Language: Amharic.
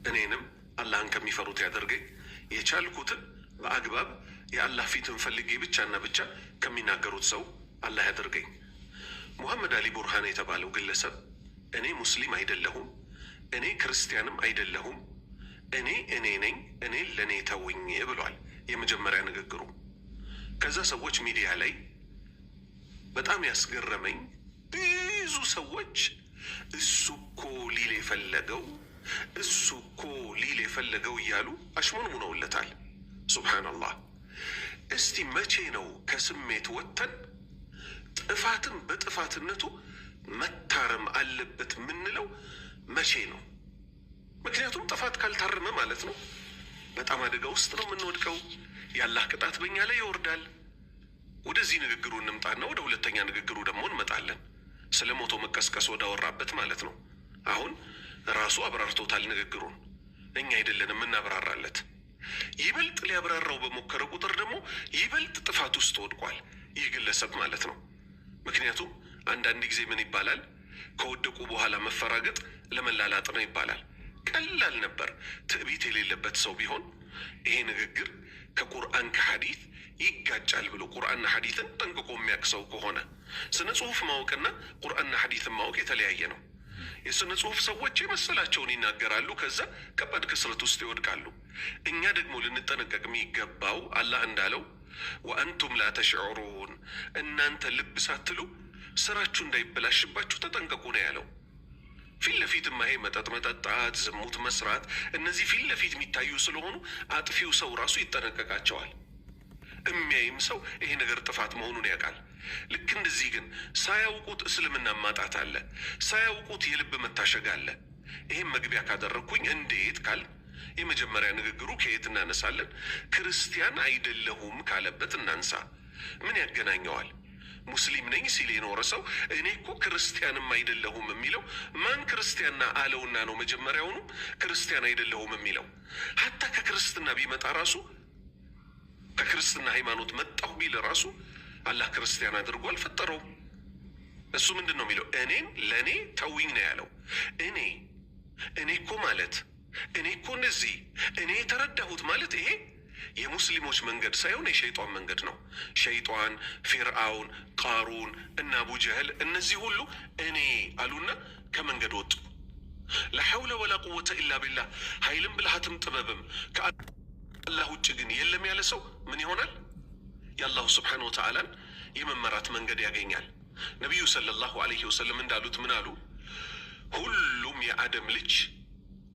እኔንም አላህን ከሚፈሩት ያደርገኝ። የቻልኩትን በአግባብ የአላህ ፊትን ፈልጌ ብቻና ብቻ ከሚናገሩት ሰው አላህ ያደርገኝ። ሙሐመድ አሊ ቡርሃን የተባለው ግለሰብ እኔ ሙስሊም አይደለሁም፣ እኔ ክርስቲያንም አይደለሁም፣ እኔ ነኝ፣ እኔ ለእኔ ተውኝ ብሏል የመጀመሪያ ንግግሩ። ከዛ ሰዎች ሚዲያ ላይ በጣም ያስገረመኝ ብዙ ሰዎች እሱ እኮ ሊል የፈለገው እያሉ አሽሞንሙነውለታል። ሱብሓነላህ። እስቲ መቼ ነው ከስሜት ወጥተን ጥፋትን በጥፋትነቱ መታረም አለበት ምንለው? መቼ ነው? ምክንያቱም ጥፋት ካልታረመ ማለት ነው በጣም አደጋ ውስጥ ነው የምንወድቀው። የአላህ ቅጣት በእኛ ላይ ይወርዳል። ወደዚህ ንግግሩ እንምጣና ወደ ሁለተኛ ንግግሩ ደግሞ እንመጣለን። ስለ ሞቶ መቀስቀስ ወዳወራበት ማለት ነው። አሁን ራሱ አብራርቶታል ንግግሩን፣ እኛ አይደለንም እናብራራለት። ይበልጥ ሊያብራራው በሞከረ ቁጥር ደግሞ ይበልጥ ጥፋት ውስጥ ወድቋል ይህ ግለሰብ ማለት ነው። ምክንያቱም አንዳንድ ጊዜ ምን ይባላል? ከወደቁ በኋላ መፈራገጥ ለመላላጥ ነው ይባላል። ቀላል ነበር ትዕቢት የሌለበት ሰው ቢሆን ይሄ ንግግር ከቁርአን ከሐዲት ይጋጫል ብሎ ቁርአንና ሐዲትን ጠንቅቆ የሚያውቅ ሰው ከሆነ። ስነ ጽሁፍ ማወቅና ቁርአንና ሐዲትን ማወቅ የተለያየ ነው። የስነ ጽሁፍ ሰዎች የመሰላቸውን ይናገራሉ፣ ከዛ ከባድ ክስረት ውስጥ ይወድቃሉ። እኛ ደግሞ ልንጠነቀቅ የሚገባው አላህ እንዳለው ወአንቱም ላ ተሽዑሩን፣ እናንተ ልብ ሳትሉ ስራችሁ እንዳይበላሽባችሁ ተጠንቀቁ ነው ያለው። ፊት ለፊትማ ይሄ መጠጥ መጠጣት፣ ዝሙት መስራት፣ እነዚህ ፊት ለፊት የሚታዩ ስለሆኑ አጥፊው ሰው ራሱ ይጠነቀቃቸዋል። የሚያይም ሰው ይሄ ነገር ጥፋት መሆኑን ያውቃል። ልክ እንደዚህ ግን ሳያውቁት እስልምና ማጣት አለ፣ ሳያውቁት የልብ መታሸግ አለ። ይሄም መግቢያ ካደረግኩኝ እንዴት ካል የመጀመሪያ ንግግሩ ከየት እናነሳለን? ክርስቲያን አይደለሁም ካለበት እናንሳ። ምን ያገናኘዋል? ሙስሊም ነኝ ሲል የኖረ ሰው እኔ እኮ ክርስቲያንም አይደለሁም የሚለው ማን ክርስቲያና አለውና ነው መጀመሪያውኑ ክርስቲያን አይደለሁም የሚለው? ሀታ ከክርስትና ቢመጣ ራሱ ከክርስትና ሃይማኖት መጣሁ ቢል ራሱ አላህ ክርስቲያን አድርጎ አልፈጠረውም። እሱ ምንድን ነው የሚለው? እኔን ለእኔ ተውኝ ነው ያለው። እኔ እኮ ማለት እኔ እኮ እንደዚህ እኔ የተረዳሁት ማለት ይሄ የሙስሊሞች መንገድ ሳይሆን የሸይጧን መንገድ ነው። ሸይጧን፣ ፊርአውን፣ ቃሩን እና አቡ ጀህል እነዚህ ሁሉ እኔ አሉና ከመንገድ ወጡ። ለሐውለ ወላ ቁወተ ኢላ ቢላህ ኃይልም ብልሃትም ጥበብም ከአላህ ውጭ ግን የለም ያለ ሰው ምን ይሆናል? የአላሁ ስብሓነሁ ወተዓላን የመመራት መንገድ ያገኛል። ነቢዩ ሰለላሁ ዐለይሂ ወሰለም እንዳሉት ምን አሉ? ሁሉም የአደም ልጅ